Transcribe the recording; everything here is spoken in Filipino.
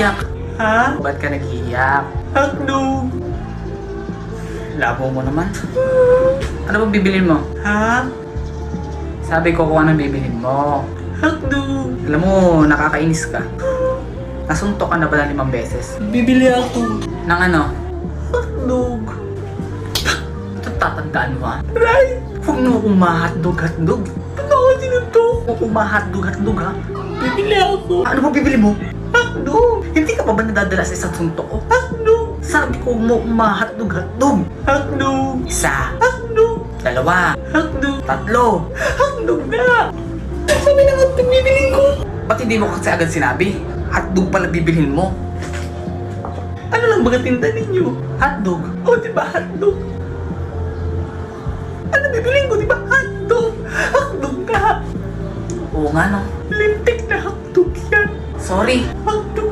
nag-iiyak? Ha? Ba't ka nag-iiyak? Hotdog. Labo mo naman. Ano bang bibilin mo? Ha? Sabi ko kung anong bibilin mo. Hotdog. Alam mo, nakakainis ka. Nasuntok ka na ba ng 5 beses? Bibili ako. Nang ano? Hotdog. Ito tatandaan mo ha? Right. Huwag mo akong mahotdog-hotdog. Ano ako sinuntok? Huwag akong mahotdog-hotdog ha? Bibili ako. Ano ba bibili mo? Hotdog. Hindi ka pa ba nadadala sa isang suntok ko? Hotdog. Sabi ko mo mahotdog-hotdog. Hotdog. Isa, Hotdog. 2, Hotdog. 3. Hotdog na. Sabi na hotdog bibili ko. Ba't hindi mo kasi agad sinabi? Hotdog pala bibilhin mo. Ano lang ba tinda ninyo? Hotdog. O, diba hotdog? Ano bibilin ko, diba hotdog? Hotdog nga. Oo nga no. Lintik na hotdog yan. Sorry. Hotdog